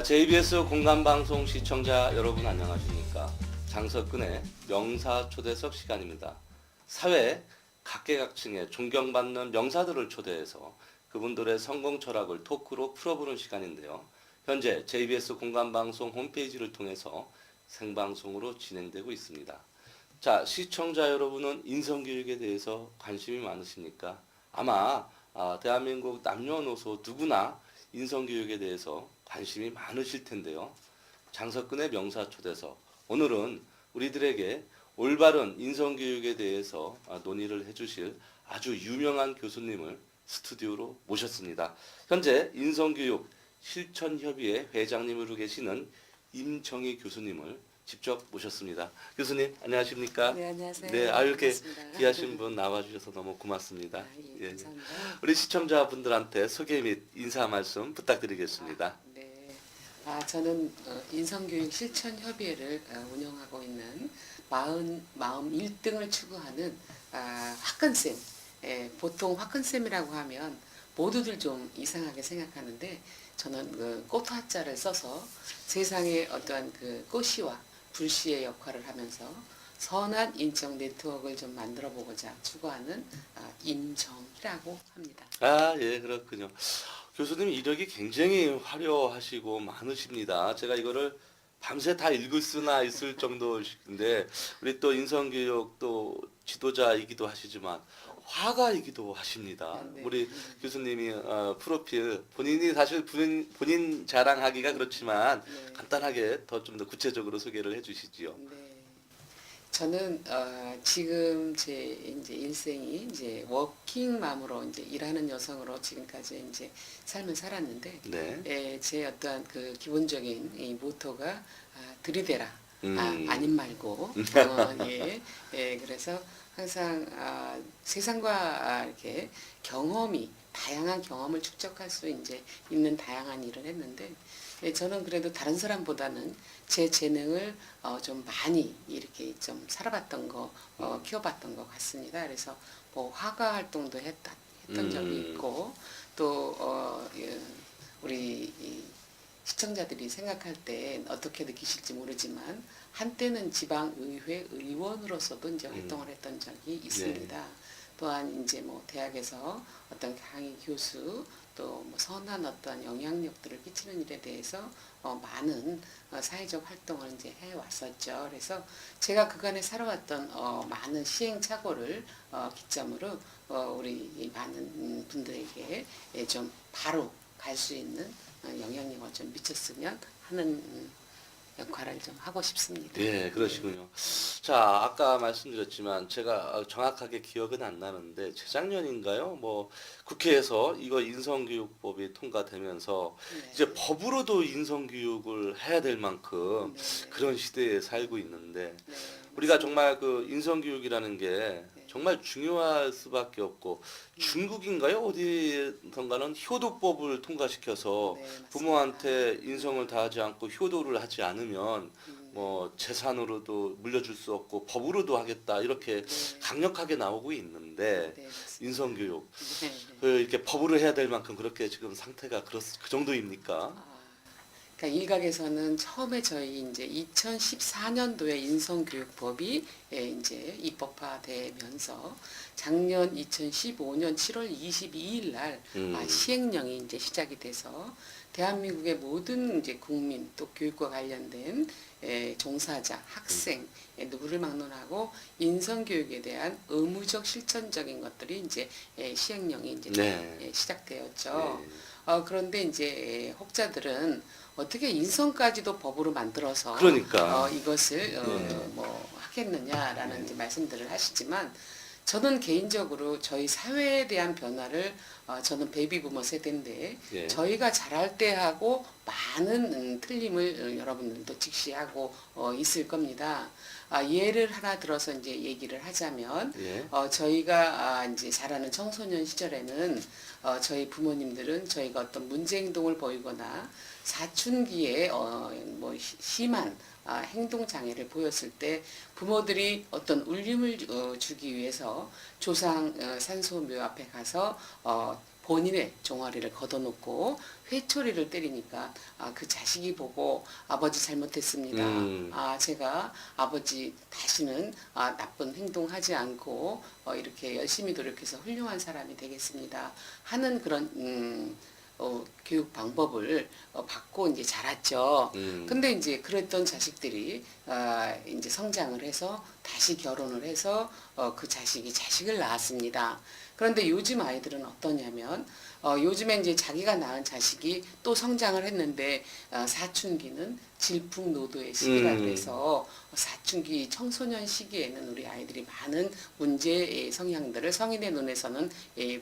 JBS 공감방송 시청자 여러분 안녕하십니까? 장석근의 명사초대석 시간입니다. 사회 각계각층의 존경받는 명사들을 초대해서 그분들의 성공 철학을 토크로 풀어보는 시간인데요. 현재 JBS 공감방송 홈페이지를 통해서 생방송으로 진행되고 있습니다. 자, 시청자 여러분은 인성교육에 대해서 관심이 많으십니까? 아마 대한민국 남녀노소 누구나 인성교육에 대해서 관심이 많으실 텐데요. 장석근의 명사초대석, 오늘은 우리들에게 올바른 인성교육에 대해서 논의를 해주실 아주 유명한 교수님을 스튜디오로 모셨습니다. 현재 인성교육 실천협의회 회장님으로 계시는 임정희 교수님을 직접 모셨습니다. 교수님 안녕하십니까? 네, 안녕하세요. 네, 이렇게 반갑습니다. 귀하신 분 나와주셔서 너무 고맙습니다. 예, 감사합니다. 우리 시청자분들한테 소개 및 인사 말씀 부탁드리겠습니다. 네, 저는 인성교육 실천협의회를 운영하고 있는 마음 1등을 추구하는 화끈쌤. 보통 화끈쌤이라고 하면 모두들 좀 이상하게 생각하는데 저는 그 꽃화자를 써서 세상에 어떠한 그 꽃씨와 불씨의 역할을 하면서 선한 인적 네트워크를 좀 만들어 보고자 추구하는 임정희라고 합니다. 예, 그렇군요. 교수님 이력이 굉장히 화려하시고 많으십니다. 제가 이거를 밤새 다 읽을 수나 있을 정도인데 우리 또 인성교육 또 지도자이기도 하시지만 화가이기도 하십니다. 네. 우리 교수님이 프로필 본인이 사실 본인 자랑하기가 그렇지만 네. 간단하게 좀 더 구체적으로 소개를 해주시지요. 네. 저는 지금 제 이제 일생이 이제 워킹맘으로 이제 일하는 여성으로 지금까지 이제 삶을 살았는데, 네. 제 어떠한 그 기본적인 이 모토가 들이대라, 음. 아님 말고, 그래서 항상 세상과 이렇게 다양한 경험을 축적할 수 이제 있는 다양한 일을 했는데. 저는 그래도 다른 사람보다는 제 재능을 좀 많이 이렇게 좀 살아봤던 거, 키워봤던 것 같습니다. 그래서 뭐 화가 활동도 했던 적이 있고, 또 우리 시청자들이 생각할 때 어떻게 느끼실지 모르지만 한때는 지방의회 의원으로서도 이제 활동을 했던 적이 있습니다. 네. 또한 이제 뭐 대학에서 어떤 강의 교수 또 뭐 선한 어떤 영향력들을 끼치는 일에 대해서 많은 사회적 활동을 이제 해왔었죠. 그래서 제가 그간에 살아왔던 많은 시행착오를 기점으로 우리 많은 분들에게 좀 바로 갈 수 있는 영향력을 좀 미쳤으면 하는 역할을 좀 하고 싶습니다. 예, 그러시군요. 자, 아까 말씀드렸지만 제가 정확하게 기억은 안 나는데 재작년인가요? 뭐 국회에서 이거 인성교육법이 통과되면서 네. 이제 법으로도 인성교육을 해야 될 만큼 네. 그런 시대에 살고 있는데 네, 우리가 정말 그 인성교육이라는 게 네. 정말 중요할 수밖에 없고 중국인가요? 어디선가는 효도법을 통과시켜서 네, 맞습니다. 부모한테 인성을 다하지 않고 효도를 하지 않으면 음, 뭐 재산으로도 물려줄 수 없고 법으로도 하겠다 이렇게 네. 강력하게 나오고 있는데 네, 맞습니다. 인성교육 네, 네. 이렇게 법으로 해야 될 만큼 그렇게 지금 상태가 그 정도입니까? 그러니까 일각에서는 처음에 저희 이제 2014년도에 인성교육법이 이제 입법화되면서 작년 2015년 7월 22일 날 시행령이 이제 시작이 돼서 대한민국의 모든 이제 국민 또 교육과 관련된 종사자, 학생 누구를 막론하고 인성교육에 대한 의무적 실천적인 것들이 이제 시행령이 이제 네. 시작되었죠. 네. 그런데 이제 혹자들은 어떻게 인성까지도 법으로 만들어서 그러니까. 이것을 뭐 하겠느냐라는 이제 말씀들을 하시지만 저는 개인적으로 저희 사회에 대한 변화를 저는 베이비부머 세대인데 예. 저희가 자랄 때하고 많은 틀림을 여러분들도 직시하고 있을 겁니다. 예를 하나 들어서 이제 얘기를 하자면 예. 저희가 이제 자라는 청소년 시절에는 저희 부모님들은 저희가 어떤 문제 행동을 보이거나 사춘기에 뭐 심한 행동 장애를 보였을 때 부모들이 어떤 울림을 주기 위해서 조상 산소묘 앞에 가서 본인의 종아리를 걷어놓고 회초리를 때리니까 그 자식이 보고 아버지 잘못했습니다. 제가 아버지 다시는 나쁜 행동하지 않고 이렇게 열심히 노력해서 훌륭한 사람이 되겠습니다. 하는 그런 교육 방법을 받고 이제 자랐죠. 근데 이제 그랬던 자식들이 이제 성장을 해서 다시 결혼을 해서 그 자식이 자식을 낳았습니다. 그런데 요즘 아이들은 어떠냐면 요즘에 이제 자기가 낳은 자식이 또 성장을 했는데 사춘기는 질풍노도의 시기라 그래서 사춘기 청소년 시기에는 우리 아이들이 많은 문제의 성향들을 성인의 눈에서는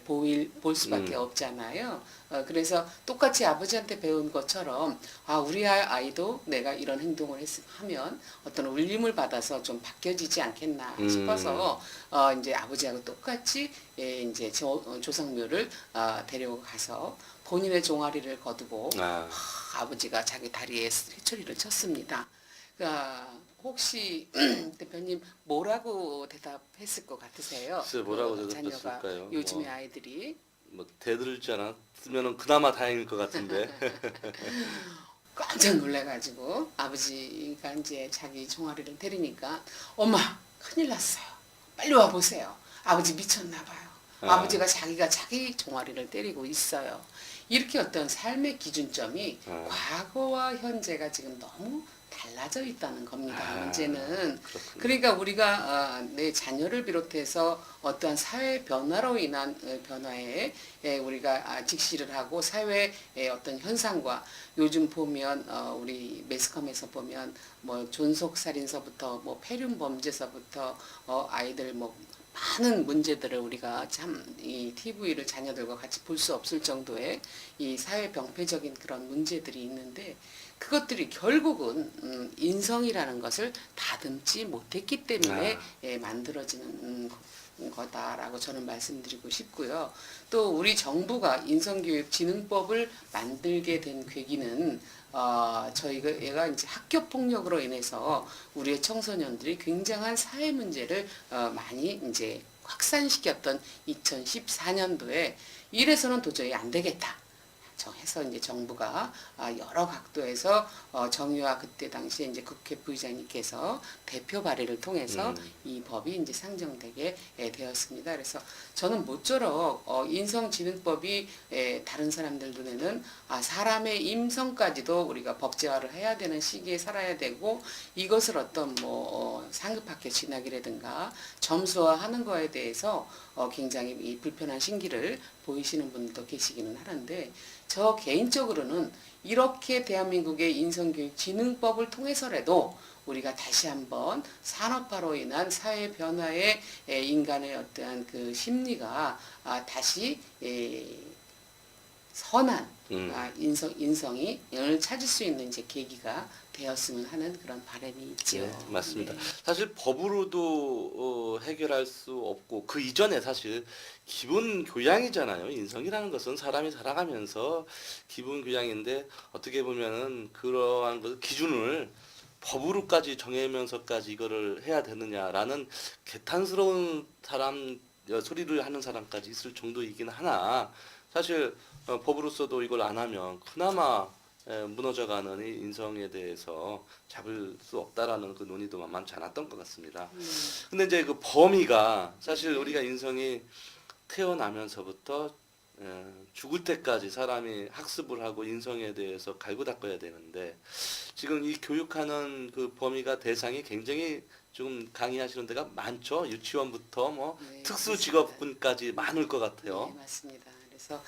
볼 수밖에 없잖아요. 그래서 똑같이 아버지한테 배운 것처럼 우리 아이도 내가 이런 행동을 하면 어떤 울림을 받아서 좀 바뀌어지지 않겠나 싶어서 이제 아버지하고 똑같이 이제 조상묘를 데리고 가서 본인의 종아리를 거두고 아버지가 자기 다리에 회초리를 쳤습니다. 혹시 대표님 뭐라고 대답했을 것 같으세요? 글쎄 뭐라고 자녀가 대답했을까요? 요즘의 아이들이 뭐 대들지 않았으면 그나마 다행일 것 같은데. 깜짝 놀래가지고 아버지가 이제 자기 종아리를 때리니까 엄마 큰일 났어요. 빨리 와 보세요. 아버지 미쳤나 봐요. 아버지가 자기가 자기 종아리를 때리고 있어요. 이렇게 어떤 삶의 기준점이 과거와 현재가 지금 너무 달라져 있다는 겁니다. 문제는 그렇군요. 그러니까 우리가 내 자녀를 비롯해서 어떠한 사회 변화로 인한 변화에 우리가 직시를 하고 사회의 어떤 현상과 요즘 보면 우리 매스컴에서 보면 뭐 존속살인서부터 뭐 폐륜 범죄서부터 아이들 뭐 많은 문제들을 우리가 참 이 TV를 자녀들과 같이 볼 수 없을 정도의 이 사회 병폐적인 그런 문제들이 있는데 그것들이 결국은 인성이라는 것을 다듬지 못했기 때문에 만들어지는 거다라고 저는 말씀드리고 싶고요. 또 우리 정부가 인성교육진흥법을 만들게 된 계기는 저희가 이제 학교 폭력으로 인해서 우리의 청소년들이 굉장한 사회 문제를 많이 이제 확산시켰던 2014년도에 이래서는 도저히 안 되겠다. 해서 이제 정부가 여러 각도에서 정유화 그때 당시에 이제 국회 부의장님께서 대표 발의를 통해서 이 법이 이제 상정되게 되었습니다. 그래서 저는 모쪼록 인성지능법이 다른 사람들 눈에는 사람의 임성까지도 우리가 법제화를 해야 되는 시기에 살아야 되고 이것을 어떤 뭐 상급학교 진학이라든가 점수화하는 거에 대해서 굉장히 이 불편한 심기를 보이시는 분도 계시기는 하는데 저 개인적으로는 이렇게 대한민국의 인성교육진흥법을 통해서라도 우리가 다시 한번 산업화로 인한 사회 변화에 인간의 어떠한 그 심리가 다시 선한 인성을 찾을 수 있는 이제 계기가 되었으면 하는 그런 바람이 있죠. 네, 맞습니다. 네. 사실 법으로도 해결할 수 없고 그 이전에 사실 기본 교양이잖아요. 인성이라는 것은 사람이 살아가면서 기본 교양인데 어떻게 보면은 그러한 그 기준을 법으로까지 정하면서까지 이거를 해야 되느냐라는 개탄스러운 사람 소리를 하는 사람까지 있을 정도이긴 하나 사실 법으로서도 이걸 안 하면 그나마 무너져가는 이 인성에 대해서 잡을 수 없다라는 그 논의도 만만치 않았던 것 같습니다. 근데 이제 그 범위가 사실 우리가 인성이 태어나면서부터 죽을 때까지 사람이 학습을 하고 인성에 대해서 갈고 닦아야 되는데 지금 이 교육하는 그 범위가 대상이 굉장히 좀 강의하시는 데가 많죠. 유치원부터 뭐 네, 특수 직업군까지 많을 것 같아요. 네, 맞습니다. 그래서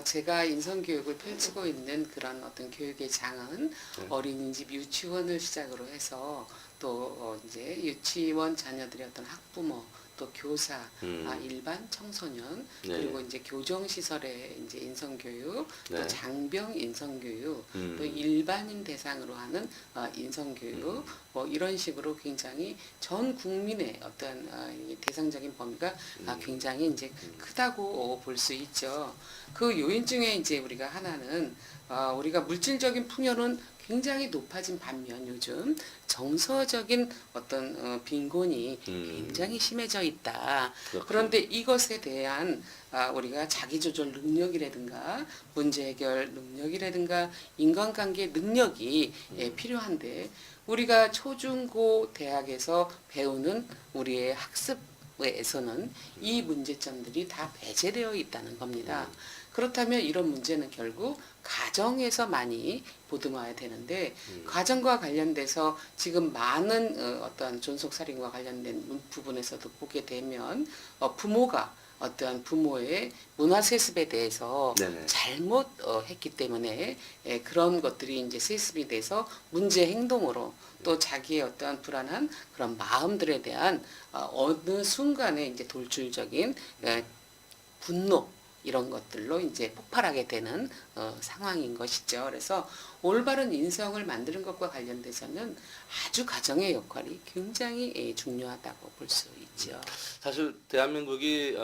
제가 인성교육을 펼치고 있는 그런 어떤 교육의 장은 어린이집 유치원을 시작으로 해서 또 이제 유치원 자녀들의 어떤 학부모 또 교사, 일반 청소년 네. 그리고 이제 교정시설의 이제 인성교육 또 네. 장병 인성교육 또 일반인 대상으로 하는 인성교육 뭐 이런 식으로 굉장히 전 국민의 어떤 대상적인 범위가 굉장히 이제 크다고 볼 수 있죠. 그 요인 중에 이제 우리가 하나는 우리가 물질적인 풍요는 굉장히 높아진 반면 요즘 정서적인 어떤 빈곤이 굉장히 심해져 있다. 그렇군요. 그런데 이것에 대한 우리가 자기조절 능력이라든가 문제 해결 능력이라든가 인간관계 능력이 필요한데 우리가 초중고 대학에서 배우는 우리의 학습에서는 이 문제점들이 다 배제되어 있다는 겁니다. 그렇다면 이런 문제는 결국 가정에서 많이 보듬어야 되는데 가정과 관련돼서 지금 많은 어떤 존속살인과 관련된 부분에서도 보게 되면 부모가 어떠한 부모의 문화세습에 대해서 네네. 잘못 했기 때문에 그런 것들이 이제 세습이 돼서 문제 행동으로 또 자기의 어떠한 불안한 그런 마음들에 대한 어느 순간에 이제 돌출적인 분노 이런 것들로 이제 폭발하게 되는 상황인 것이죠. 그래서 올바른 인성을 만드는 것과 관련돼서는 아주 가정의 역할이 굉장히 중요하다고 볼 수 있죠. 사실 대한민국이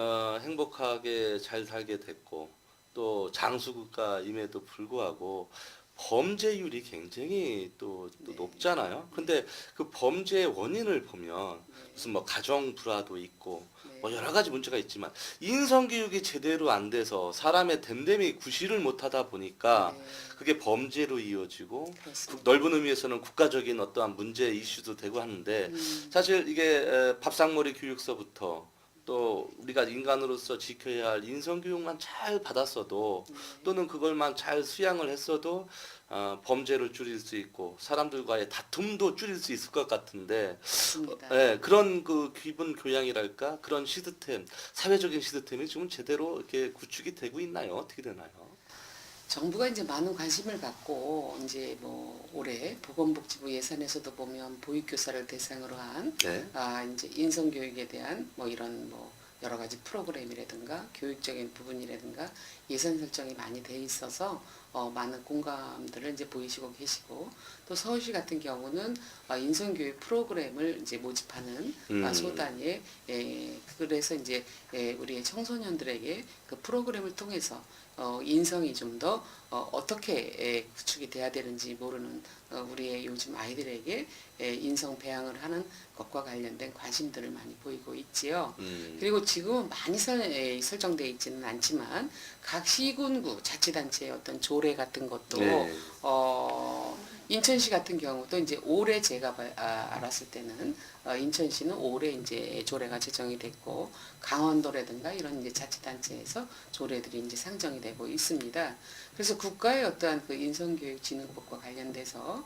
행복하게 잘 살게 됐고 또 장수국가임에도 불구하고 범죄율이 굉장히 또 네. 높잖아요. 근데 그 범죄의 원인을 보면 무슨 뭐 가정 불화도 있고 뭐 네. 여러 가지 문제가 있지만 인성 교육이 제대로 안 돼서 사람의 됨됨이 구실을 못하다 보니까 네. 그게 범죄로 이어지고 그렇습니다. 넓은 의미에서는 국가적인 어떠한 문제 이슈도 되고 하는데 음, 사실 이게 밥상머리 교육서부터 또 우리가 인간으로서 지켜야 할 인성 교육만 잘 받았어도 또는 그걸만 잘 수양을 했어도 범죄를 줄일 수 있고 사람들과의 다툼도 줄일 수 있을 것 같은데 맞습니다. 그런 그 기본 교양이랄까 그런 시스템 사회적인 시스템이 지금 제대로 이렇게 구축이 되고 있나요? 어떻게 되나요? 정부가 이제 많은 관심을 갖고 이제 뭐 올해 보건복지부 예산에서도 보면 보육교사를 대상으로 한 네. 이제 인성교육에 대한 뭐 이런 뭐 여러 가지 프로그램이라든가 교육적인 부분이라든가 예산 설정이 많이 돼 있어서 많은 공감들을 이제 보이시고 계시고 또 서울시 같은 경우는 인성교육 프로그램을 이제 모집하는 소단에 그래서 이제 우리의 청소년들에게 그 프로그램을 통해서 인성이 좀 더 어떻게 구축이 돼야 되는지 모르는 우리의 요즘 아이들에게 인성 배양을 하는 것과 관련된 관심들을 많이 보이고 있지요. 그리고 지금은 많이 설정되어 있지는 않지만 각 시군구 자치단체의 어떤 조례 같은 것도 네. 인천시 같은 경우도 이제 올해 제가 알았을 때는 인천시는 올해 이제 조례가 제정이 됐고 강원도라든가 이런 이제 자치단체에서 조례들이 이제 상정이 되고 있습니다. 그래서 국가의 어떠한 그 인성교육진흥법과 관련돼서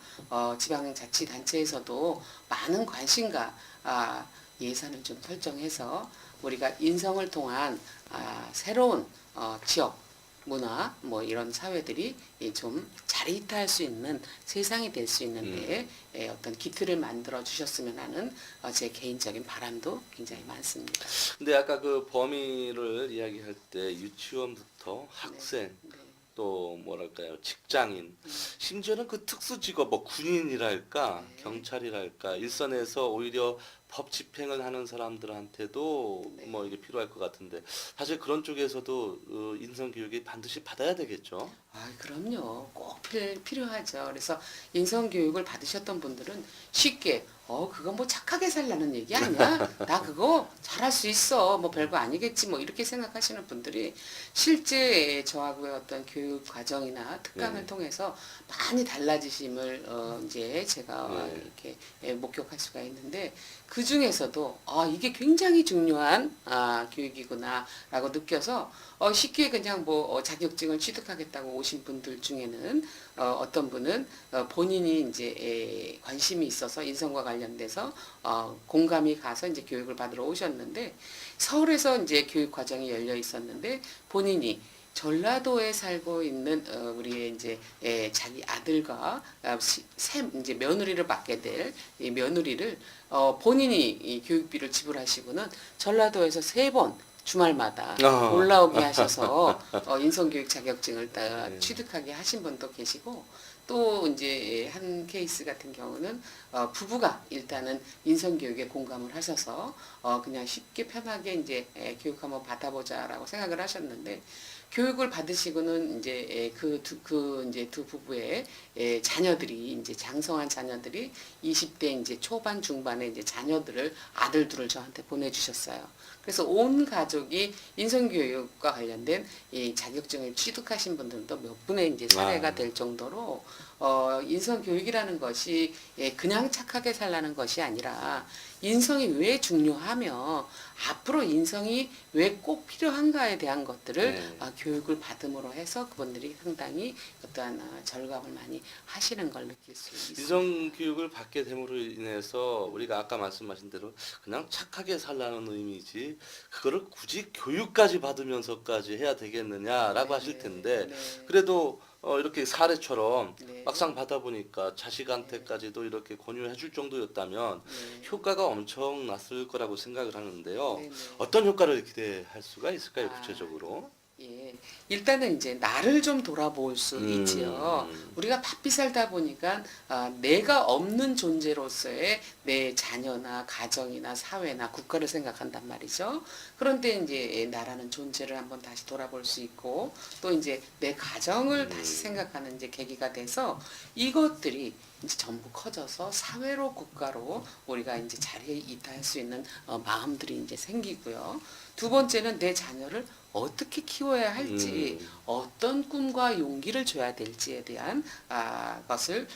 지방자치단체에서도 많은 관심과 예산을 좀 설정해서 우리가 인성을 통한 새로운 지역 문화 뭐 이런 사회들이 좀 자리타할 수 있는 세상이 될 수 있는데 어떤 기틀을 만들어 주셨으면 하는 제 개인적인 바람도 굉장히 많습니다. 근데 아까 그 범위를 이야기할 때 유치원부터 학생 네. 또 뭐랄까요 직장인 심지어는 그 특수 직업 뭐 군인이랄까 네. 경찰이랄까 일선에서 오히려 법 집행을 하는 사람들한테도 네. 뭐 이게 필요할 것 같은데 사실 그런 쪽에서도 인성 교육이 반드시 받아야 되겠죠. 그럼요. 꼭 필요하죠. 그래서 인성교육을 받으셨던 분들은 쉽게, 그건 뭐 착하게 살라는 얘기 아니야? 나 그거 잘할 수 있어. 뭐 별거 아니겠지. 뭐 이렇게 생각하시는 분들이 실제 저하고의 어떤 교육 과정이나 특강을 네. 통해서 많이 달라지심을 이제 제가 네. 이렇게 목격할 수가 있는데 그 중에서도 이게 굉장히 중요한 교육이구나라고 느껴서 쉽게 그냥 뭐 자격증을 취득하겠다고 오신 분들 중에는 어떤 분은 본인이 이제 관심이 있어서 인성과 관련돼서 공감이 가서 이제 교육을 받으러 오셨는데 서울에서 이제 교육 과정이 열려 있었는데 본인이 전라도에 살고 있는 우리의 이제 자기 아들과 이제 며느리를 맡게 될 이 며느리를 본인이 이 교육비를 지불하시고는 전라도에서 3번 주말마다 올라오게 하셔서 인성교육 자격증을 취득하게 하신 분도 계시고 또 이제 한 케이스 같은 경우는 부부가 일단은 인성교육에 공감을 하셔서 그냥 쉽게 편하게 이제 교육 한번 받아보자라고 생각을 하셨는데 교육을 받으시고는 이제 이제 두 부부의 자녀들이 이제 장성한 자녀들이 20대 이제 초반 중반에 이제 자녀들을 아들 둘을 저한테 보내주셨어요. 그래서 온 가족이 인성교육과 관련된 이 자격증을 취득하신 분들도 몇 분의 이제 사례가 될 정도로 인성교육이라는 것이 그냥 착하게 살라는 것이 아니라 인성이 왜 중요하며 앞으로 인성이 왜 꼭 필요한가에 대한 것들을 네. 교육을 받음으로 해서 그분들이 상당히 어떠한 절감을 많이 하시는 걸 느낄 수 있습니다. 인성 교육을 받게 됨으로 인해서 우리가 아까 말씀하신 대로 그냥 착하게 살라는 의미지 그거를 굳이 교육까지 받으면서까지 해야 되겠느냐라고 하실 텐데 그래도 이렇게 사례처럼 네. 막상 받아보니까 자식한테까지도 이렇게 권유해 줄 정도였다면 네. 효과가 엄청났을 거라고 생각을 하는데요. 네, 네. 어떤 효과를 기대할 수가 있을까요, 아, 구체적으로? 예. 일단은 이제 나를 좀 돌아볼 수 있지요. 음. 우리가 바삐 살다 보니까 내가 없는 존재로서의 내 자녀나 가정이나 사회나 국가를 생각한단 말이죠. 그런데 이제 나라는 존재를 한번 다시 돌아볼 수 있고 또 이제 내 가정을 다시 생각하는 이제 계기가 돼서 이것들이 이제 전부 커져서 사회로 국가로 우리가 이제 자리에 있다 할 수 있는 마음들이 이제 생기고요. 두 번째는 내 자녀를 어떻게 키워야 할지 어떤 꿈과 용기를 줘야 될지에 대한 것을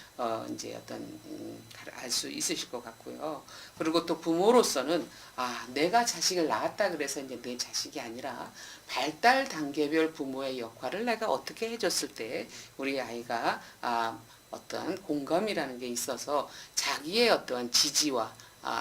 이제 알 수 있으실 것 같고요. 그리고 또 부모로서는 내가 자식을 낳았다 그래서 이제 내 자식이 아니라 발달 단계별 부모의 역할을 내가 어떻게 해줬을 때 우리 아이가 어떠한 공감이라는 게 있어서 자기의 어떠한 지지와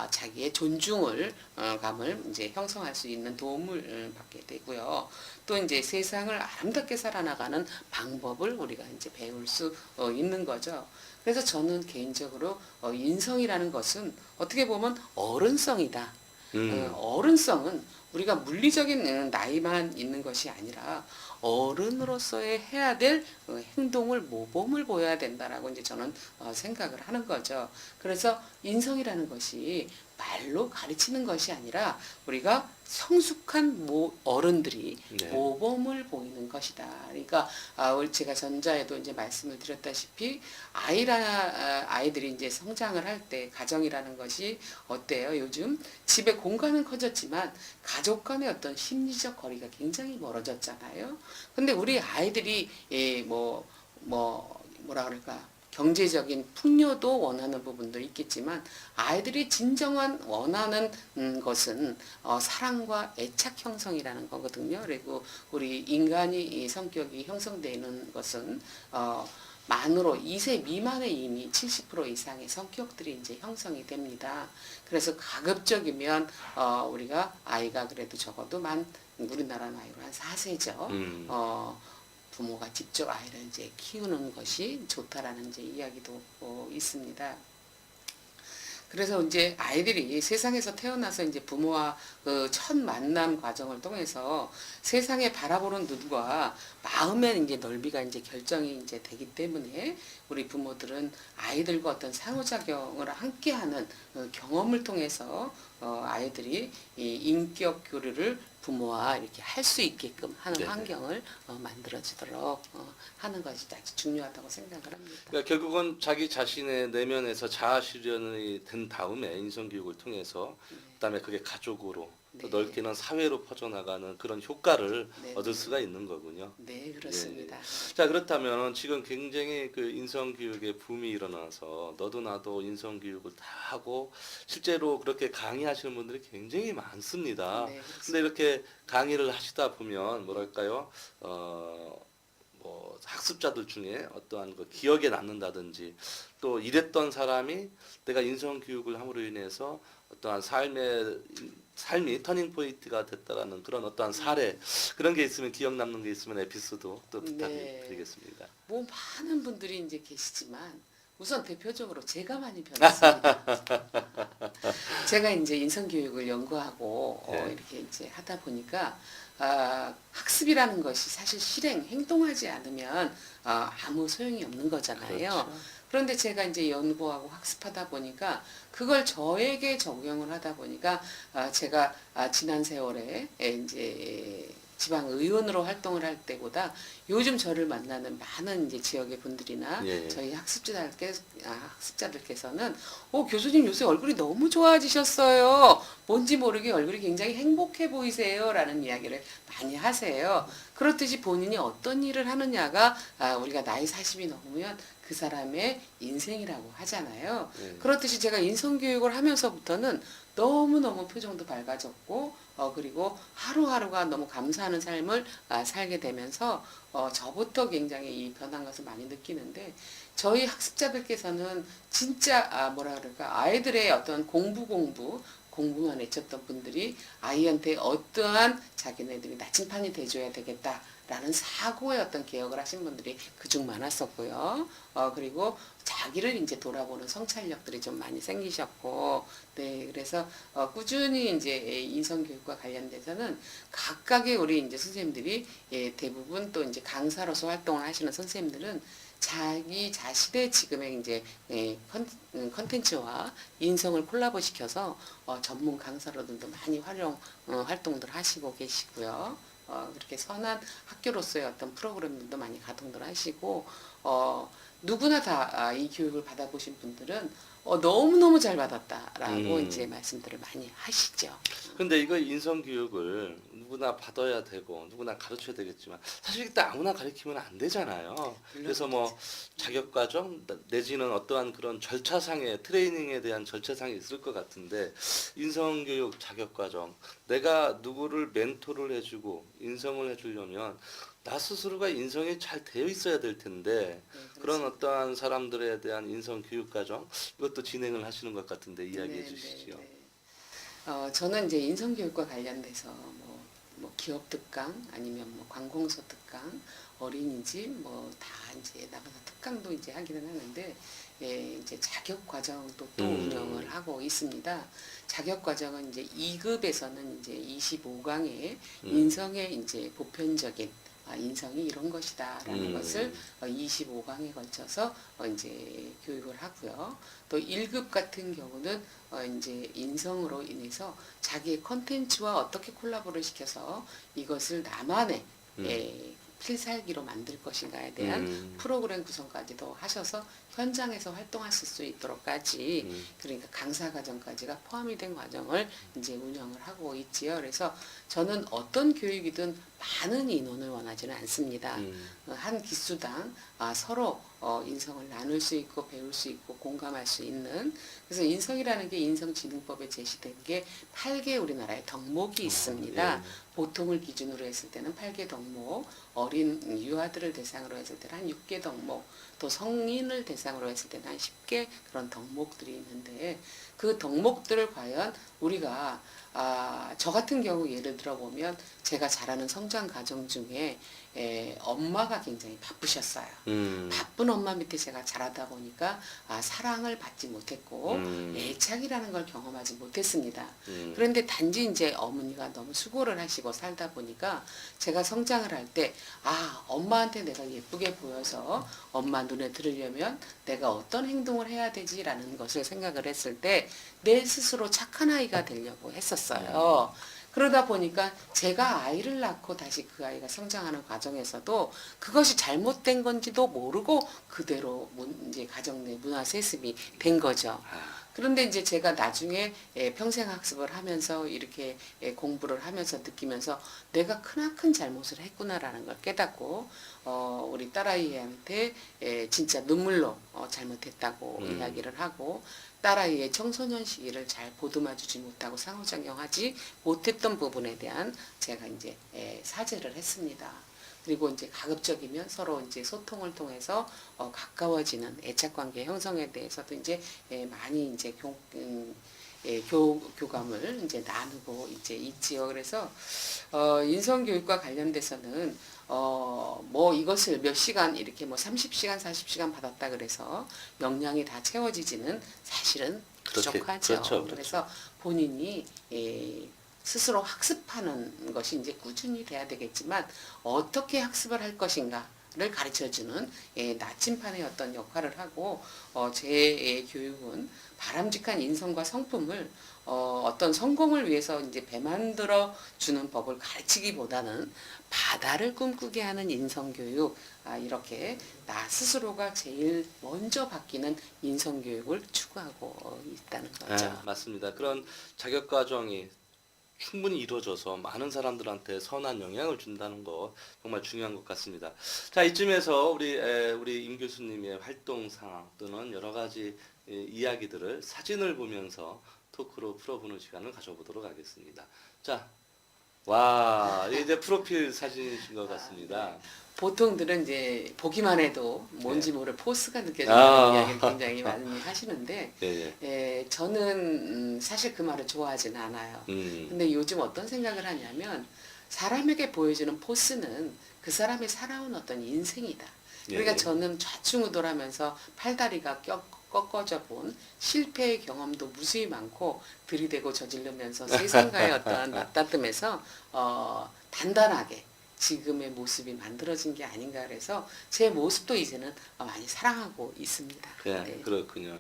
자기의 존중을 감을 이제 형성할 수 있는 도움을 받게 되고요. 또 이제 세상을 아름답게 살아나가는 방법을 우리가 이제 배울 수 있는 거죠. 그래서 저는 개인적으로 인성이라는 것은 어떻게 보면 어른성이다. 어른성은 우리가 물리적인 나이만 있는 것이 아니라 어른으로서의 해야 될 행동을 모범을 보여야 된다라고 이제 저는 생각을 하는 거죠. 그래서 인성이라는 것이 말로 가르치는 것이 아니라 우리가 성숙한 어른들이 네. 모범을 보이는 것이다. 그러니까 제가 전자에도 이제 말씀을 드렸다시피 아이들이 이제 성장을 할 때 가정이라는 것이 어때요? 요즘 집에 공간은 커졌지만 가족 간의 어떤 심리적 거리가 굉장히 멀어졌잖아요. 근데 우리 아이들이 뭐라 그럴까? 경제적인 풍요도 원하는 부분도 있겠지만 아이들이 진정한 원하는 것은 사랑과 애착 형성이라는 거거든요. 그리고 우리 인간이 이 성격이 형성되는 것은 만으로 2세 미만에 이미 70% 이상의 성격들이 이제 형성이 됩니다. 그래서 가급적이면 우리가 아이가 그래도 적어도 우리나라 나이로 한 4세죠. 부모가 직접 아이를 이제 키우는 것이 좋다라는 이제 이야기도 있습니다. 그래서 이제 아이들이 세상에서 태어나서 이제 부모와 그 첫 만남 과정을 통해서 세상에 바라보는 눈과 마음의 이제 넓이가 이제 결정이 이제 되기 때문에 우리 부모들은 아이들과 어떤 상호작용을 함께하는 경험을 통해서 아이들이 이 인격 교류를 부모와 이렇게 할 수 있게끔 하는 네네. 환경을 만들어지도록 하는 것이 아주 중요하다고 생각을 합니다. 그러니까 결국은 자기 자신의 내면에서 자아 실현이 된 다음에 인성교육을 통해서 그다음에 그게 가족으로 또 네. 넓게는 사회로 퍼져나가는 그런 효과를 네. 얻을 수가 있는 거군요. 네, 그렇습니다. 자, 그렇다면 지금 굉장히 그 인성교육의 붐이 일어나서 너도 나도 인성교육을 다 하고 실제로 그렇게 강의하시는 분들이 굉장히 많습니다. 네, 그렇습니다. 근데 이렇게 강의를 하시다 보면 뭐랄까요? 뭐 학습자들 중에 어떠한 그 기억에 남는다든지 또 이랬던 사람이 내가 인성 교육을 함으로 인해서 어떠한 삶이 터닝 포인트가 됐다라는 그런 어떠한 사례 그런 게 있으면 기억 남는 게 있으면 에피소드 또 부탁드리겠습니다. 뭐 많은 분들이 이제 계시지만 우선 대표적으로 제가 많이 변했습니다. 제가 이제 인성교육을 연구하고 네. 이렇게 이제 하다 보니까 학습이라는 것이 사실 행동하지 않으면 아무 소용이 없는 거잖아요. 그렇죠. 그런데 제가 이제 연구하고 학습하다 보니까 그걸 저에게 적용을 하다 보니까 제가 지난 세월에 이제 지방 의원으로 활동을 할 때보다 요즘 저를 만나는 많은 이제 지역의 분들이나 예. 저희 학습자들께서는 교수님 요새 얼굴이 너무 좋아지셨어요. 뭔지 모르게 얼굴이 굉장히 행복해 보이세요라는 이야기를 많이 하세요. 그렇듯이 본인이 어떤 일을 하느냐가 우리가 나이 40이 넘으면 그 사람의 인생이라고 하잖아요. 예. 그렇듯이 제가 인성교육을 하면서부터는 너무너무 표정도 밝아졌고 그리고 하루하루가 너무 감사하는 삶을 살게 되면서 저부터 굉장히 이 변한 것을 많이 느끼는데 저희 학습자들께서는 진짜 뭐라 그럴까 아이들의 어떤 공부만 외쳤던 분들이 아이한테 어떠한 자기네들이 나침판이 돼줘야 되겠다라는 사고의 어떤 개혁을 하신 분들이 그중 많았었고요. 그리고 자기를 이제 돌아보는 성찰력들이 좀 많이 생기셨고, 네, 그래서 꾸준히 이제 인성교육과 관련돼서는 각각의 우리 이제 선생님들이 대부분 또 이제 강사로서 활동을 하시는 선생님들은 자기 자신의 지금의 이제 컨텐츠와 인성을 콜라보 시켜서 전문 강사로들도 많이 활동들 하시고 계시고요. 그렇게 선한 학교로서의 어떤 프로그램들도 많이 가동들 하시고 누구나 다 이 교육을 받아보신 분들은 너무너무 잘 받았다라고 이제 말씀들을 많이 하시죠. 근데 이거 인성교육을 누구나 받아야 되고 누구나 가르쳐야 되겠지만 사실 일단 아무나 가르치면 안 되잖아요. 그래서 뭐 자격과정 내지는 어떠한 그런 절차상의 트레이닝에 대한 절차상이 있을 것 같은데 인성교육 자격과정 내가 누구를 멘토를 해주고 인성을 해주려면 나 스스로가 인성이 잘 되어 있어야 될 텐데 그런 어떠한 사람들에 대한 인성 교육 과정 이것도 진행을 하시는 것 같은데 이야기해 주시죠. 저는 이제 인성교육과 관련돼서 뭐 기업 특강 아니면 뭐 관공서 특강, 어린이집 뭐 다 이제 나가서 특강도 이제 하기는 하는데 이제 자격 과정도 또 운영을 하고 있습니다. 자격 과정은 이제 2급에서는 이제 25강의 인성의 이제 보편적인 인성이 이런 것이다라는 것을 25강에 걸쳐서 이제 교육을 하고요. 또 1급 같은 경우는 이제 인성으로 인해서 자기의 컨텐츠와 어떻게 콜라보를 시켜서 이것을 나만의 필살기로 만들 것인가에 대한 프로그램 구성까지도 하셔서 현장에서 활동하실 수 있도록까지 그러니까 강사 과정까지가 포함이 된 과정을 이제 운영을 하고 있지요. 그래서 저는 어떤 교육이든 많은 인원을 원하지는 않습니다. 한 기수당 서로 인성을 나눌 수 있고 배울 수 있고 공감할 수 있는 그래서 인성이라는 게 인성지능법에 제시된 게 8개 우리나라에 덕목이 있습니다. 보통을 기준으로 했을 때는 8개 덕목, 어린 유아들을 대상으로 했을 때는 한 6개 덕목, 또 성인을 대상으로 했을 때는 한 10개 그런 덕목들이 있는데 그 덕목들을 과연 우리가 저 같은 경우 예를 들어 보면 제가 자라는 성장 과정 중에 엄마가 굉장히 바쁘셨어요. 바쁜 엄마 밑에 제가 자라다 보니까 사랑을 받지 못했고 애착이라는 걸 경험하지 못했습니다. 그런데 단지 이제 어머니가 너무 수고를 하시고 살다 보니까 제가 성장을 할 때 엄마한테 내가 예쁘게 보여서 엄마 눈에 들으려면 내가 어떤 행동을 해야 되지라는 것을 생각을 했을 때 내 스스로 착한 아이가 되려고 했었어요. 그러다 보니까 제가 아이를 낳고 다시 그 아이가 성장하는 과정에서도 그것이 잘못된 건지도 모르고 그대로 이제 가정 내 문화 세습이 된 거죠. 그런데 이제 제가 나중에 평생 학습을 하면서 이렇게 공부를 하면서 느끼면서 내가 크나큰 잘못을 했구나라는 걸 깨닫고 우리 딸아이한테 진짜 눈물로 잘못했다고 이야기를 하고 딸아이의 청소년 시기를 잘 보듬어주지 못하고 상호작용하지 못했던 부분에 대한 제가 이제 사죄를 했습니다. 그리고 이제 가급적이면 서로 이제 소통을 통해서 가까워지는 애착관계 형성에 대해서도 이제 많이 이제 교감을 이제 나누고 이제 있지요. 그래서 인성교육과 관련돼서는 뭐 이것을 몇 시간 이렇게 뭐 30시간 40시간 받았다 그래서 역량이 다 채워지지는 사실은 부족하죠. 그렇죠. 그래서 본인이 스스로 학습하는 것이 이제 꾸준히 돼야 되겠지만 어떻게 학습을 할 것인가를 가르쳐주는 나침판의 어떤 역할을 하고 제 교육은 바람직한 인성과 성품을 어떤 성공을 위해서 이제 배 만들어 주는 법을 가르치기보다는 바다를 꿈꾸게 하는 인성교육, 이렇게 나 스스로가 제일 먼저 바뀌는 인성교육을 추구하고 있다는 거죠. 네, 맞습니다. 그런 자격 과정이 충분히 이루어져서 많은 사람들한테 선한 영향을 준다는 거 정말 중요한 것 같습니다. 자, 이쯤에서 우리 임 교수님의 활동 상황 또는 여러 가지 이야기들을 사진을 보면서 토크로 풀어보는 시간을 가져보도록 하겠습니다. 자, 와, 이게 이제 프로필 사진이신 것 같습니다. 보통들은 이제 보기만 해도 뭔지 네. 모를 포스가 느껴진다는 아. 이야기를 굉장히 많이 하시는데 예, 예. 저는 사실 그 말을 좋아하진 않아요. 음, 근데 요즘 어떤 생각을 하냐면 사람에게 보여주는 포스는 그 사람이 살아온 어떤 인생이다. 그러니까 예. 저는 좌충우돌하면서 팔다리가 꺾어져 본 실패의 경험도 무수히 많고 들이대고 저지르면서 세상과의 어떤 맞다툼에서 단단하게 지금의 모습이 만들어진 게 아닌가 그래서 제 모습도 이제는 많이 사랑하고 있습니다. 예, 네. 그렇군요.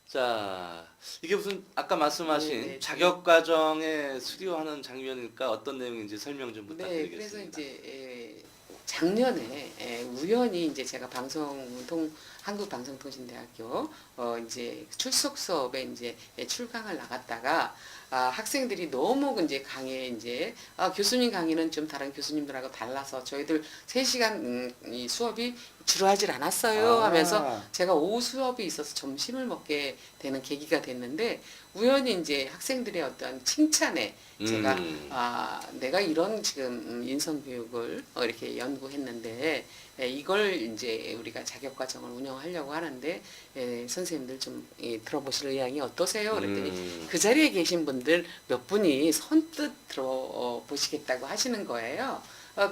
자, 이게 무슨 아까 말씀하신 네, 네. 자격 과정에 수료하는 장면일까 어떤 내용인지 설명 좀 네, 그래서 부탁드리겠습니다. 이제 작년에 우연히 이제 제가 한국방송통신대학교 이제 출석 수업에 이제 출강을 나갔다가 학생들이 너무 이제 강의에 이제 교수님 강의는 좀 다른 교수님들하고 달라서 저희들 3시간 이 수업이 지루하질 않았어요 하면서 제가 오후 수업이 있어서 점심을 먹게 되는 계기가 됐는데 우연히 이제 학생들의 어떤 칭찬에 제가 내가 이런 지금 인성교육을 이렇게 연구했는데 이걸 이제 우리가 자격과정을 운영하려고 하는데 선생님들 좀 들어보실 의향이 어떠세요? 그랬더니 그 자리에 계신 분들 몇 분이 선뜻 들어보시겠다고 하시는 거예요.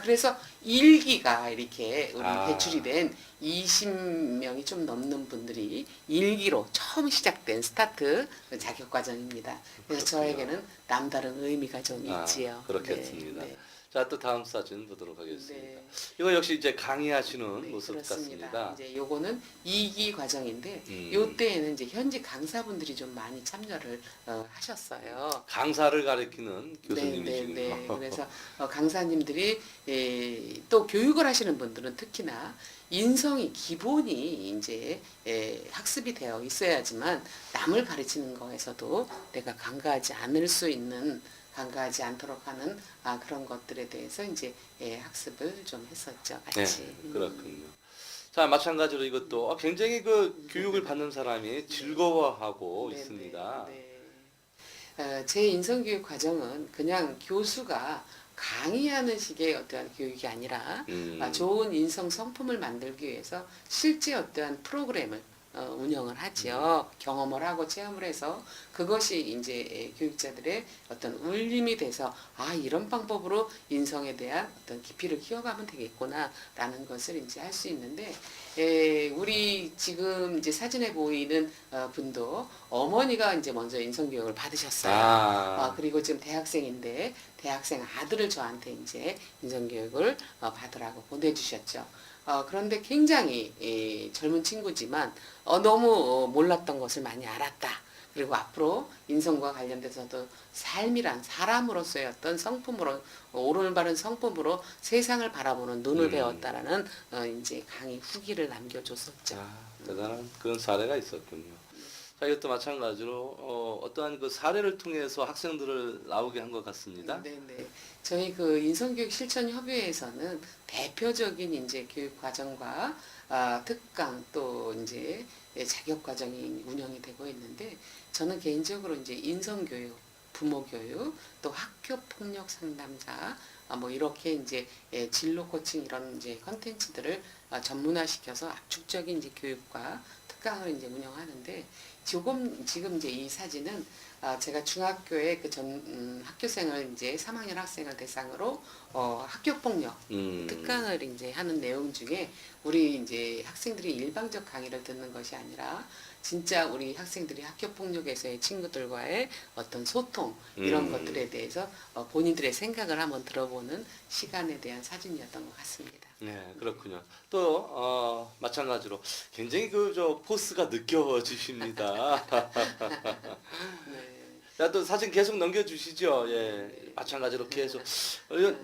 그래서 일기가 이렇게 우리 배출이 된 20명이 좀 넘는 분들이 일기로 처음 시작된 스타트 자격과정입니다. 그래서 저에게는 남다른 의미가 좀 있지요. 그렇겠습니다. 네, 자, 또 다음 사진 보도록 네. 하겠습니다. 네. 이거 역시 이제 강의하시는 네, 모습 그렇습니다. 같습니다. 이제 요거는 2기 과정인데 음. 요때에는 이제 현직 강사분들이 좀 많이 참여를 하셨어요. 강사를 가리키는 교수님이시군요. 네. 그래서 강사님들이 또 교육을 하시는 분들은 특히나 인성이 기본이 이제 학습이 되어 있어야지만 남을 가르치는 거에서도 내가 간과하지 않도록 하는 그런 것들에 대해서 이제 학습을 좀 했었죠, 같이. 네, 그렇군요. 자, 마찬가지로 이것도 굉장히 그 교육을 받는 사람이 즐거워하고 네, 있습니다. 제 인성교육 과정은 그냥 교수가 강의하는 식의 어떠한 교육이 아니라 좋은 인성 성품을 만들기 위해서 실제 어떠한 프로그램을 운영을 하지요. 경험을 하고 체험을 해서 그것이 이제 교육자들의 어떤 울림이 돼서 이런 방법으로 인성에 대한 어떤 깊이를 키워가면 되겠구나라는 것을 이제 할 수 있는데 우리 지금 이제 사진에 보이는 분도 어머니가 이제 먼저 인성 교육을 받으셨어요. 그리고 지금 대학생인데 대학생 아들을 저한테 이제 인성 교육을 받으라고 보내주셨죠. 그런데 굉장히 젊은 친구지만 너무 몰랐던 것을 많이 알았다. 그리고 앞으로 인성과 관련돼서도 삶이란 사람으로서의 어떤 성품으로 옳은 바른 성품으로 세상을 바라보는 눈을 배웠다라는 이제 강의 후기를 남겨줬었죠. 대단한 그런 사례가 있었군요. 자, 이것도 마찬가지로 어떠한 그 사례를 통해서 학생들을 나오게 한 것 같습니다. 네. 저희 그 인성교육 실천 협의회에서는 대표적인 이제 교육 과정과 특강 또 이제 자격 과정이 운영이 되고 있는데 저는 개인적으로 이제 인성교육, 부모교육, 또 학교 폭력 상담사 뭐 이렇게 이제 진로 코칭 이런 이제 컨텐츠들을 전문화시켜서 압축적인 이제 교육과 특강을 이제 운영하는데 지금 이제 이 사진은 제가 중학교에 학교생을 이제 3학년 학생을 대상으로 학교 폭력 특강을 이제 하는 내용 중에 우리 이제 학생들이 일방적 강의를 듣는 것이 아니라 진짜 우리 학생들이 학교 폭력에서의 친구들과의 어떤 소통 이런 음. 것들에 대해서 본인들의 생각을 한번 들어보는 시간에 대한 사진이었던 것 같습니다. 네, 그렇군요. 또 마찬가지로 굉장히 그 저 포스가 느껴지십니다. 네. 자, 또 사진 계속 넘겨주시죠. 예, 네. 마찬가지로 계속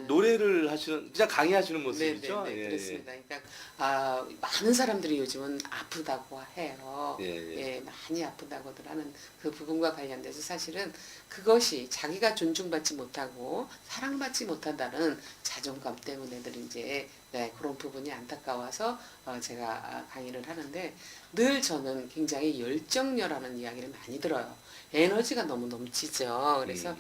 노래를 하시는, 그냥 강의하시는 모습이죠. 네, 예, 그렇습니다. 그러니까 많은 사람들이 요즘은 아프다고 해요. 예, 예. 예, 많이 아프다고들 하는 그 부분과 관련돼서 사실은 그것이 자기가 존중받지 못하고 사랑받지 못한다는 자존감 때문에들 이제 네, 그런 부분이 안타까워서 제가 강의를 하는데 늘 저는 굉장히 열정녀라는 이야기를 많이 들어요. 에너지가 너무 넘치죠. 그래서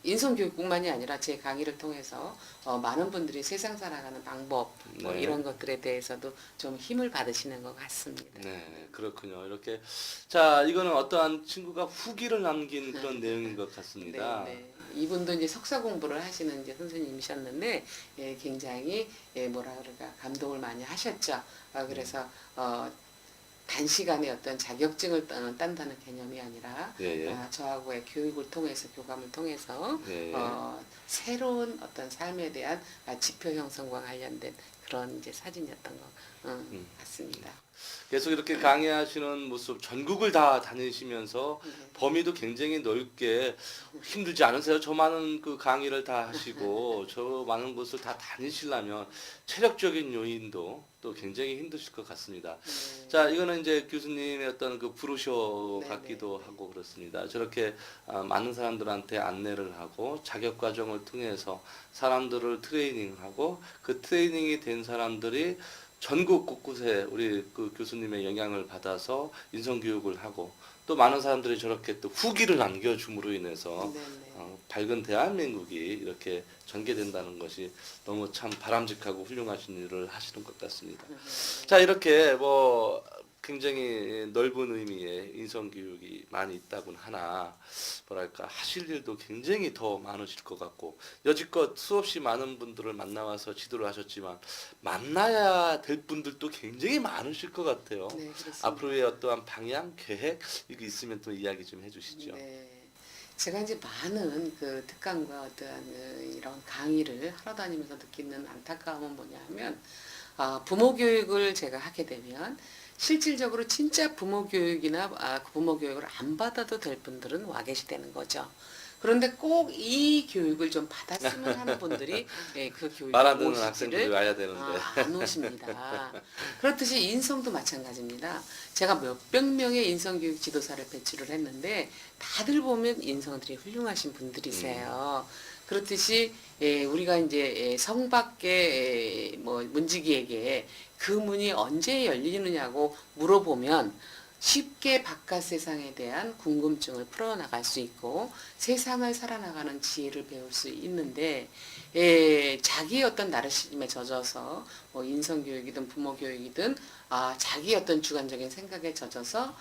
인성교육뿐만이 아니라 제 강의를 통해서 많은 분들이 세상 살아가는 방법 뭐 네. 이런 것들에 대해서도 좀 힘을 받으시는 것 같습니다. 네, 그렇군요. 이렇게 자, 이거는 어떠한 친구가 후기를 남긴 그런 내용인 것 같습니다. 네. 이분도 이제 석사 공부를 하시는 이제 선생님이셨는데 예, 굉장히 뭐라 그럴까 감동을 많이 하셨죠. 그래서 단시간에 어떤 자격증을 딴다는 개념이 아니라 예, 예. 저하고의 교육을 통해서 교감을 통해서 예, 예. 새로운 어떤 삶에 대한 지표 형성과 관련된 그런 이제 사진이었던 것 같습니다. 계속 이렇게 강의하시는 모습 전국을 다 다니시면서 네. 범위도 굉장히 넓게 힘들지 않으세요? 저 많은 그 강의를 다 하시고 저 많은 곳을 다 다니시려면 체력적인 요인도 또 굉장히 힘드실 것 같습니다. 네. 자, 이거는 이제 교수님의 어떤 그 브로셔 네, 같기도 하고 그렇습니다. 저렇게 많은 사람들한테 안내를 하고 자격 과정을 통해서 사람들을 트레이닝하고 그 트레이닝이 된 사람들이 전국 곳곳에 우리 그 교수님의 영향을 받아서 인성교육을 하고 또 많은 사람들이 저렇게 또 후기를 남겨줌으로 인해서 네, 밝은 대한민국이 이렇게 전개된다는 것이 너무 참 바람직하고 훌륭하신 일을 하시는 것 같습니다. 자, 이렇게 뭐 굉장히 넓은 의미의 인성교육이 많이 있다곤 하나 뭐랄까 하실 일도 굉장히 더 많으실 것 같고 여지껏 수없이 많은 분들을 만나와서 지도를 하셨지만 만나야 될 분들도 굉장히 많으실 것 같아요. 네, 그렇습니다. 앞으로의 어떠한 방향, 계획 이거 있으면 또 이야기 좀 해주시죠. 네. 제가 이제 많은 그 특강과 어떠한 이런 강의를 하러 다니면서 느끼는 안타까움은 뭐냐 하면 부모 교육을 제가 하게 되면 실질적으로 진짜 부모 교육이나 부모 교육을 안 받아도 될 분들은 와 계시다는 거죠. 그런데 꼭 이 교육을 좀 받았으면 하는 분들이 그 교육에 말 안 듣는 학생들이 오시지를 와야 되는데. 안 오십니다. 그렇듯이 인성도 마찬가지입니다. 제가 몇백 명의 인성교육 지도사를 배출을 했는데 다들 보면 인성들이 훌륭하신 분들이세요. 그렇듯이 우리가 이제 성 밖의 뭐 문지기에게 그 문이 언제 열리느냐고 물어보면 쉽게 바깥 세상에 대한 궁금증을 풀어나갈 수 있고 세상을 살아나가는 지혜를 배울 수 있는데 자기의 어떤 나르시즘에 젖어서 뭐 인성교육이든 부모교육이든 자기 어떤 주관적인 생각에 젖어서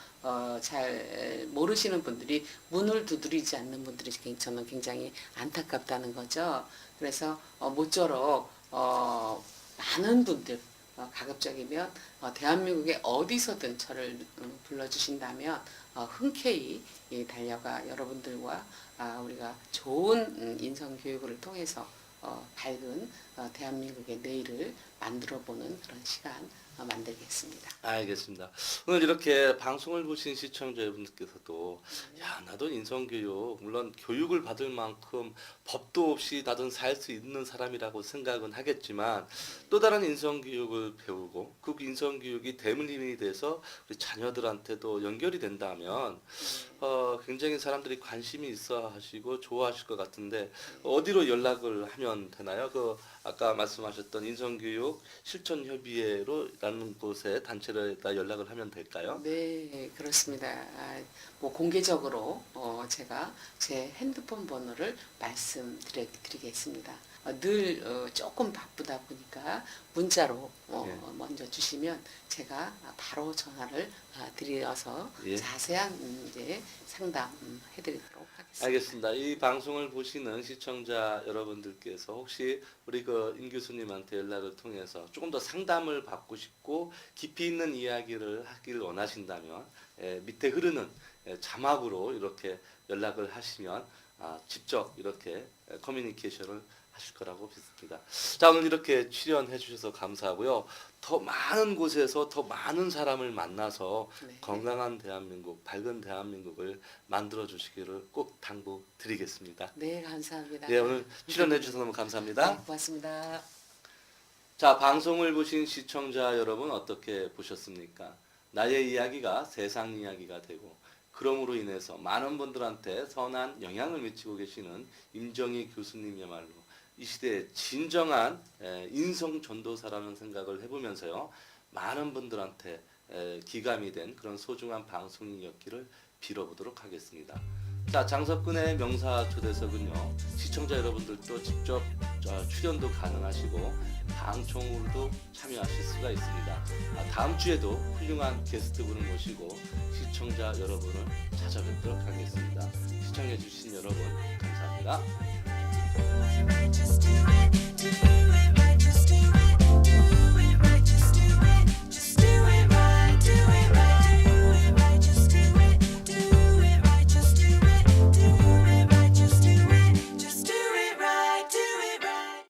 잘 모르시는 분들이 문을 두드리지 않는 분들이 저는 굉장히 안타깝다는 거죠. 그래서 모쪼록 많은 분들 가급적이면 대한민국의 어디서든 저를 불러주신다면 흔쾌히 달려가 여러분들과 우리가 좋은 인성교육을 통해서 밝은 대한민국의 내일을 만들어보는 그런 시간 만들겠습니다. 알겠습니다. 오늘 이렇게 방송을 보신 시청자 여러분들께서도 야, 나도 인성교육 물론 교육을 받을 만큼 법도 없이 나도 살 수 있는 사람이라고 생각은 하겠지만 또 다른 인성교육을 배우고 그 인성교육이 대물림이 돼서 우리 자녀들한테도 연결이 된다면 굉장히 사람들이 관심이 있어 하시고 좋아하실 것 같은데 어디로 연락을 하면 되나요? 그 아까 말씀하셨던 인성교육 실천협의회로라는 곳에 단체에다 연락을 하면 될까요? 네, 그렇습니다. 뭐 공개적으로 제가 제 핸드폰 번호를 말씀드리겠습니다. 늘 조금 바쁘다 보니까 문자로 예. 먼저 주시면 제가 바로 전화를 드려서 예. 자세한 이제 상담 해드리도록 하겠습니다. 알겠습니다. 이 방송을 보시는 시청자 여러분들께서 혹시 우리 그 임 교수님한테 연락을 통해서 조금 더 상담을 받고 싶고 깊이 있는 이야기를 하길 원하신다면 밑에 흐르는 자막으로 이렇게 연락을 하시면 직접 이렇게 커뮤니케이션을 하실 거라고 믿습니다. 자, 오늘 이렇게 출연해 주셔서 감사하고요. 더 많은 곳에서 더 많은 사람을 만나서 네. 건강한 대한민국, 밝은 대한민국을 만들어 주시기를 꼭 당부드리겠습니다. 네, 감사합니다. 네, 오늘 출연해 주셔서 너무 감사합니다. 네, 고맙습니다. 자, 방송을 보신 시청자 여러분 어떻게 보셨습니까? 나의 이야기가 세상 이야기가 되고 그럼으로 인해서 많은 분들한테 선한 영향을 미치고 계시는 임정희 교수님이야말로 이 시대의 진정한 인성 전도사라는 생각을 해보면서요. 많은 분들한테 기감이 된 그런 소중한 방송이었기를 빌어보도록 하겠습니다. 자, 장석근의 명사 초대석은요. 시청자 여러분들도 직접 출연도 가능하시고 방송으로도 참여하실 수가 있습니다. 다음 주에도 훌륭한 게스트분을 모시고 시청자 여러분을 찾아뵙도록 하겠습니다. 시청해 주신 여러분 감사합니다. Just do it.